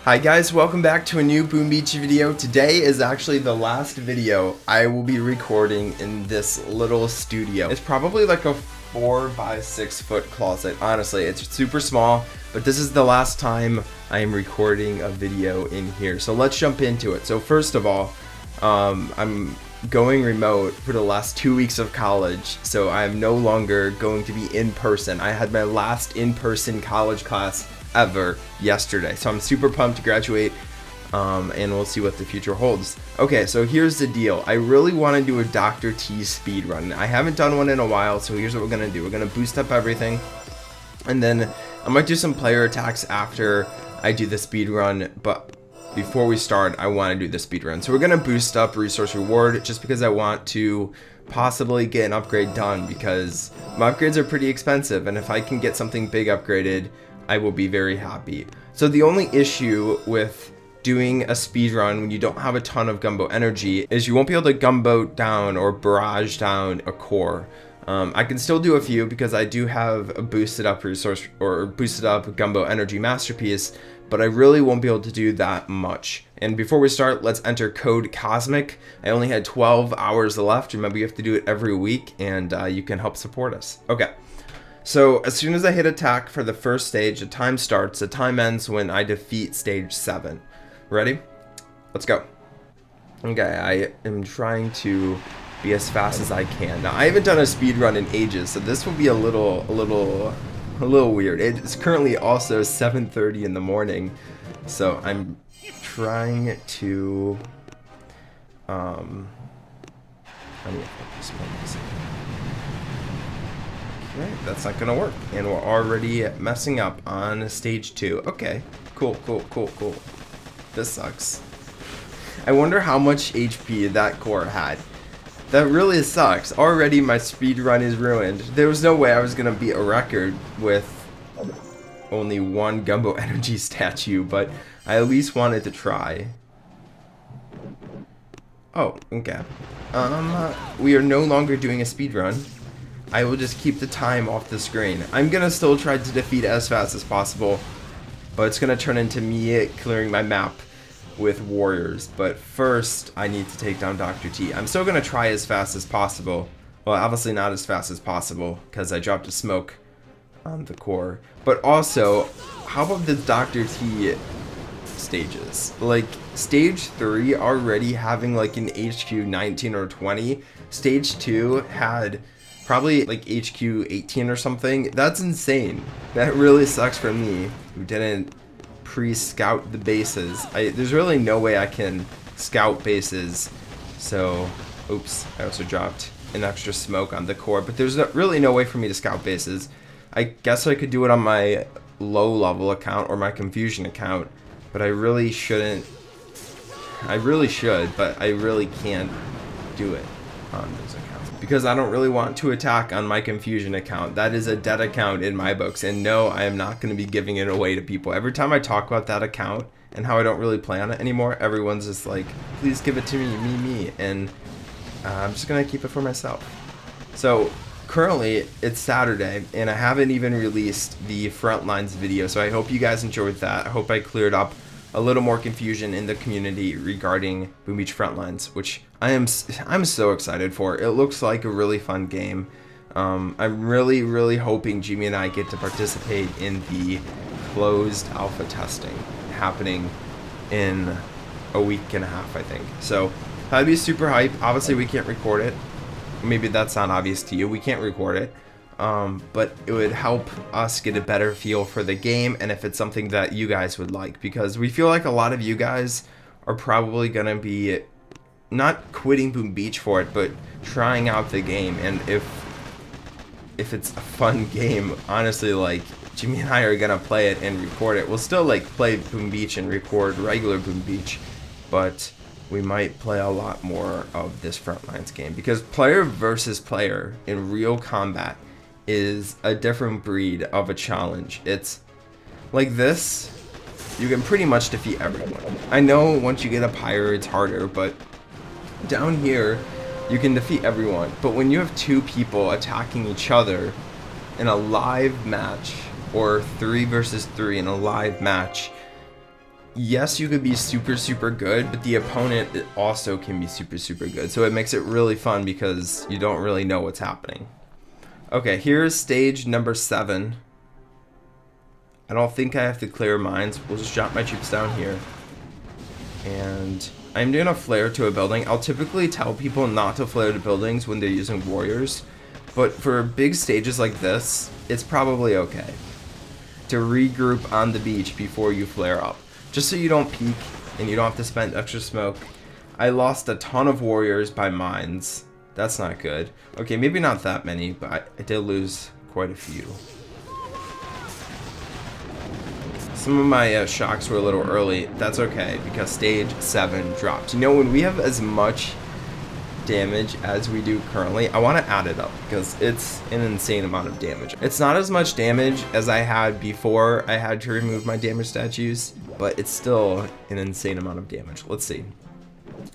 Hi guys, welcome back to a new Boom Beach video. Today is actually the last video I will be recording in this little studio. It's probably like a 4 by 6 foot closet. Honestly, it's super small, but this is the last time I am recording a video in here. So let's jump into it. So first of all, I'm going remote for the last 2 weeks of college, so I am no longer going to be in person. I had my last in-person college class ever yesterday, so I'm super pumped to graduate, and we'll see what the future holds. Okay, so here's the deal. I really want to do a Dr. T speed run. I haven't done one in a while, so here's what we're gonna do. We're gonna boost up everything, and then I might do some player attacks after I do the speed run, but before we start, I want to do the speed run. So we're gonna boost up resource reward just because I want to possibly get an upgrade done, because my upgrades are pretty expensive, and if I can get something big upgraded, I will be very happy. So the only issue with doing a speed run when you don't have a ton of gumbo energy is you won't be able to gumbo down or barrage down a core. I can still do a few because I do have a boosted up resource or boosted up gumbo energy masterpiece, but I really won't be able to do that much. And before we start, let's enter code COSMIC. I only had 12 hours left. Remember, you have to do it every week, and you can help support us. Okay. So as soon as I hit attack for the first stage, the time starts. The time ends when I defeat stage 7. Ready? Let's go. Okay, I am trying to be as fast as I can. Now, I haven't done a speed run in ages, so this will be a little weird. It's currently also 7:30 in the morning, so I'm trying to I need to focus more on this. Right, that's not gonna work, and we're already messing up on stage 2. Okay, cool. This sucks. I wonder how much HP that core had. That really sucks. Already my speed run is ruined. There was no way I was gonna beat a record with only one gumbo energy statue, but I at least wanted to try. Oh, okay. We are no longer doing a speed run. I will just keep the time off the screen. I'm gonna still try to defeat as fast as possible, but it's gonna turn into me clearing my map with warriors. But first, I need to take down Dr. T. I'm still gonna try as fast as possible. Well, obviously not as fast as possible, because I dropped a smoke on the core. But also, how about the Dr. T stages? Like, stage 3 already having like an HQ 19 or 20. Stage 2 had probably like HQ 18 or something. That's insane. That really sucks for me, who didn't pre-scout the bases. There's really no way I can scout bases. So, oops, I also dropped an extra smoke on the core, but there's really no way for me to scout bases. I guess I could do it on my low level account or my confusion account, but I really shouldn't. I really should, but I really can't do it on those accounts, because I don't really want to attack on my confusion account. That is a dead account in my books, and no, I am not going to be giving it away to people. Every time I talk about that account and how I don't really play on it anymore, everyone's just like, please give it to me, and I'm just going to keep it for myself. So currently it's Saturday, and I haven't even released the Frontlines video, so I hope you guys enjoyed that. I hope I cleared up a little more confusion in the community regarding Boom Beach Frontlines, which I'm so excited for. It looks like a really fun game. I'm really hoping Jimmy and I get to participate in the closed alpha testing happening in a week and a half, I think. So that'd be super hype. Obviously we can't record it. Maybe that's not obvious to you. We can't record it. But it would help us get a better feel for the game, and if it's something that you guys would like, because we feel like a lot of you guys are probably gonna be not quitting Boom Beach for it, but trying out the game. And if it's a fun game, honestly, like, Jimmy and I are gonna play it and record it. We'll still like play Boom Beach and record regular Boom Beach, but we might play a lot more of this Frontlines game, because player versus player in real combat is a different breed of a challenge. It's like this, you can pretty much defeat everyone. I know once you get up higher it's harder, but down here you can defeat everyone. But when you have 2 people attacking each other in a live match, or 3 versus 3 in a live match, yes, you could be super good, but the opponent also can be super good. So it makes it really fun because you don't really know what's happening. Okay, here's stage number 7. I don't think I have to clear mines. We'll just drop my troops down here. And I'm doing a flare to a building. I'll typically tell people not to flare to buildings when they're using warriors. But for big stages like this, it's probably okay to regroup on the beach before you flare up. Just so you don't peek and you don't have to spend extra smoke. I lost a ton of warriors by mines. That's not good. Okay, maybe not that many, but I did lose quite a few. Some of my shocks were a little early. That's okay, because stage 7 dropped. You know, when we have as much damage as we do currently, I want to add it up because it's an insane amount of damage. It's not as much damage as I had before I had to remove my damage statues, but it's still an insane amount of damage. Let's see.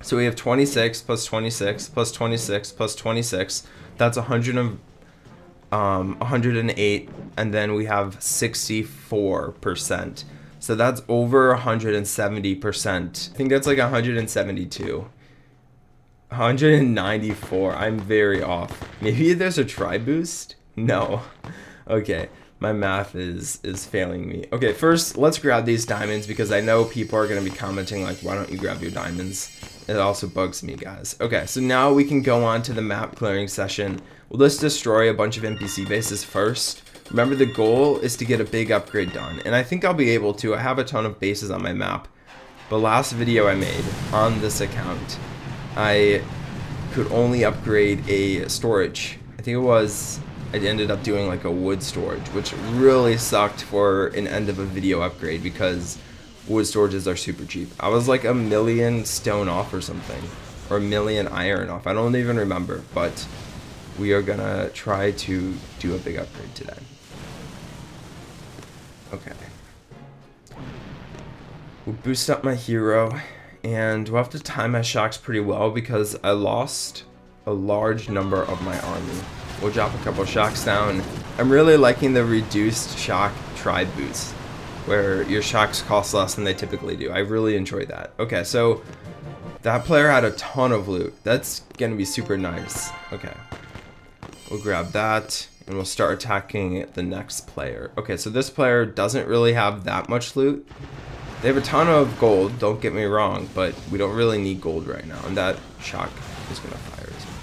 So we have 26 plus 26 plus 26 plus 26. That's 108, and then we have 64%. So that's over 170%. I think that's like 172. 194. I'm very off. Maybe there's a try boost? No. Okay. My math is failing me. Okay, first let's grab these diamonds because I know people are going to be commenting like, why don't you grab your diamonds? It also bugs me, guys. Okay, so now we can go on to the map clearing session. We'll just destroy a bunch of NPC bases first. Remember, the goal is to get a big upgrade done, and I think I'll be able to. I have a ton of bases on my map. But last video I made on this account, I could only upgrade a storage. I think it was, I ended up doing like a wood storage, which really sucked for an end of a video upgrade because wood storages are super cheap. I was like 1,000,000 stone off or something, or 1,000,000 iron off. I don't even remember, but we are gonna try to do a big upgrade today. Okay. We'll boost up my hero, and we'll have to time my shocks pretty well because I lost a large number of my army. We'll drop a couple shocks down. I'm really liking the reduced shock tribe boost, where your shocks cost less than they typically do. I really enjoy that. Okay, so that player had a ton of loot. That's gonna be super nice. Okay, we'll grab that and we'll start attacking the next player. Okay, so this player doesn't really have that much loot. They have a ton of gold, don't get me wrong, but we don't really need gold right now, and that shock is gonna fire as well.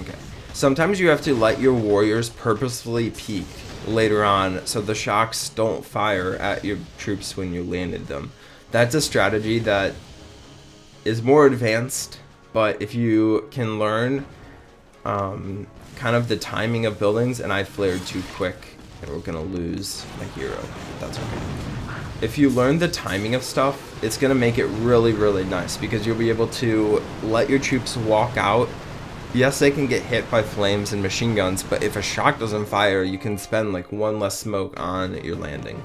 Okay, sometimes you have to let your warriors purposefully peek later on so the shocks don't fire at your troops when you landed them. That's a strategy that is more advanced, but if you can learn kind of the timing of buildings, and I flared too quick and we're gonna lose my hero. That's okay. If you learn the timing of stuff, it's gonna make it really nice because you'll be able to let your troops walk out. Yes, they can get hit by flames and machine guns, but if a shock doesn't fire, you can spend like one less smoke on your landing.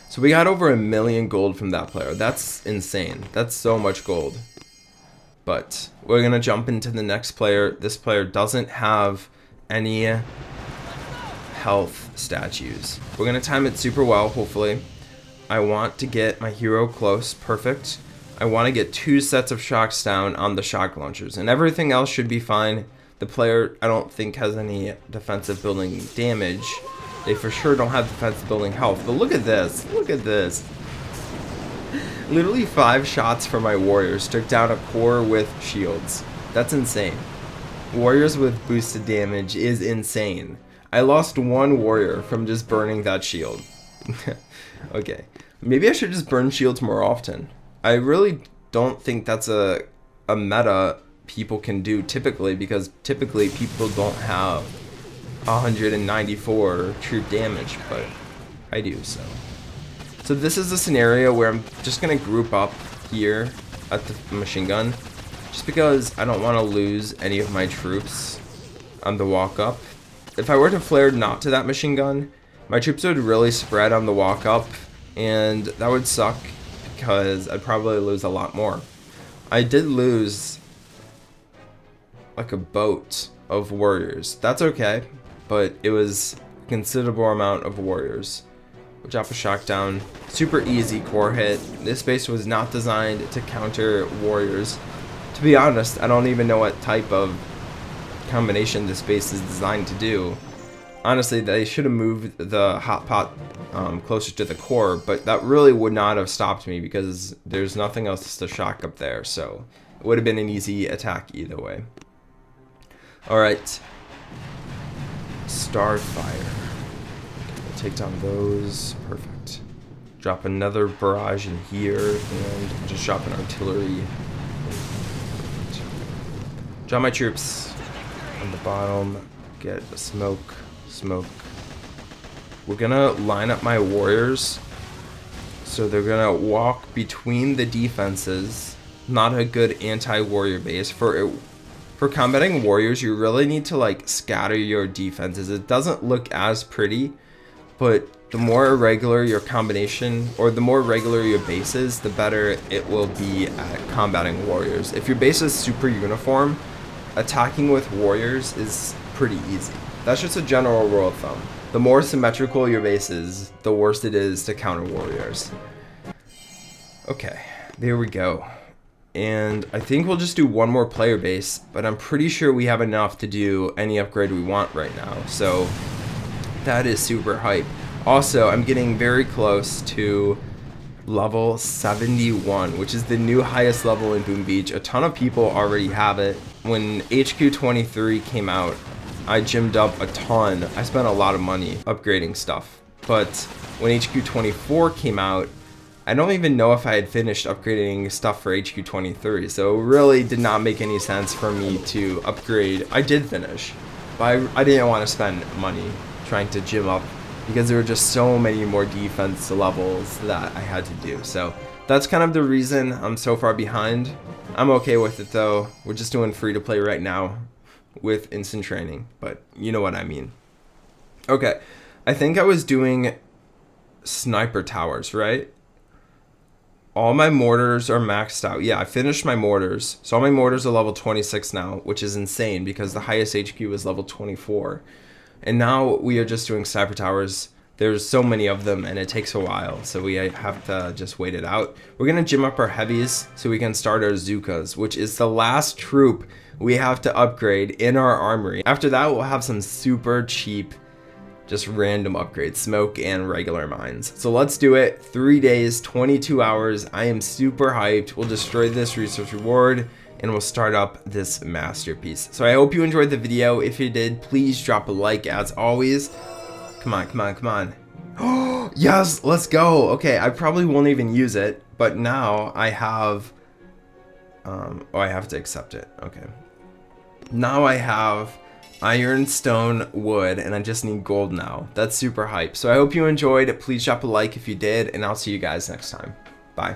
So we got over 1,000,000 gold from that player. That's insane. That's so much gold. But we're gonna jump into the next player. This player doesn't have any health statues. We're gonna time it super well, hopefully. I want to get my hero close, perfect. I want to get 2 sets of shocks down on the shock launchers, and everything else should be fine. The player, I don't think, has any defensive building damage. They for sure don't have defensive building health, but look at this, look at this. Literally 5 shots from my warriors took down a core with shields. That's insane. Warriors with boosted damage is insane. I lost 1 warrior from just burning that shield. Okay, maybe I should just burn shields more often. I really don't think that's a meta people can do typically, because typically people don't have 194 troop damage, but I do. So this is a scenario where I'm just gonna group up here at the machine gun, just because I don't want to lose any of my troops on the walk up. If I were to flare not to that machine gun, my troops would really spread on the walk up, and that would suck because I'd probably lose a lot more. I did lose like a boat of warriors. That's okay, but it was a considerable amount of warriors. We'll drop a shock down. Super easy core hit. This base was not designed to counter warriors. To be honest, I don't even know what type of combination this base is designed to do. Honestly, they should have moved the hot pot closer to the core, but that really would not have stopped me because there's nothing else to shock up there, so it would have been an easy attack either way. Alright. Starfire. We'll take down those. Perfect. Drop another barrage in here and just drop an artillery. Drop my troops on the bottom. Get a smoke. We're gonna line up my warriors so they're gonna walk between the defenses. Not a good anti-warrior base. For combating warriors, you really need to like scatter your defenses. It doesn't look as pretty, but the more irregular your combination, or the more regular your base is, the better it will be at combating warriors. If your base is super uniform, attacking with warriors is pretty easy. That's just a general rule of thumb. The more symmetrical your base is, the worse it is to counter warriors. Okay, there we go. And I think we'll just do one more player base, but I'm pretty sure we have enough to do any upgrade we want right now. So that is super hype. Also, I'm getting very close to level 71, which is the new highest level in Boom Beach. A ton of people already have it. When HQ 23 came out, I gymmed up a ton. I spent a lot of money upgrading stuff. But when HQ 24 came out, I don't even know if I had finished upgrading stuff for HQ 23. So it really did not make any sense for me to upgrade. I did finish, but I didn't want to spend money trying to gym up because there were just so many more defense levels that I had to do. So that's kind of the reason I'm so far behind. I'm okay with it though. We're just doing free to play right now with instant training, but you know what I mean. Okay, I think I was doing sniper towers, right? All my mortars are maxed out. Yeah, I finished my mortars. So all my mortars are level 26 now, which is insane because the highest HQ is level 24. And now we are just doing sniper towers. There's so many of them and it takes a while, so we have to just wait it out. We're gonna gym up our heavies so we can start our Zookas, which is the last troop we have to upgrade in our armory. After that, we'll have some super cheap, just random upgrades, smoke and regular mines. So let's do it. 3 days, 22 hours. I am super hyped. We'll destroy this resource reward and we'll start up this masterpiece. So I hope you enjoyed the video. If you did, please drop a like as always. Come on. Oh, yes, let's go. Okay, I probably won't even use it, but now I have, oh, I have to accept it. Okay. Now I have iron, stone, wood, and I just need gold now. That's super hype. So I hope you enjoyed. Please drop a like if you did, and I'll see you guys next time. Bye.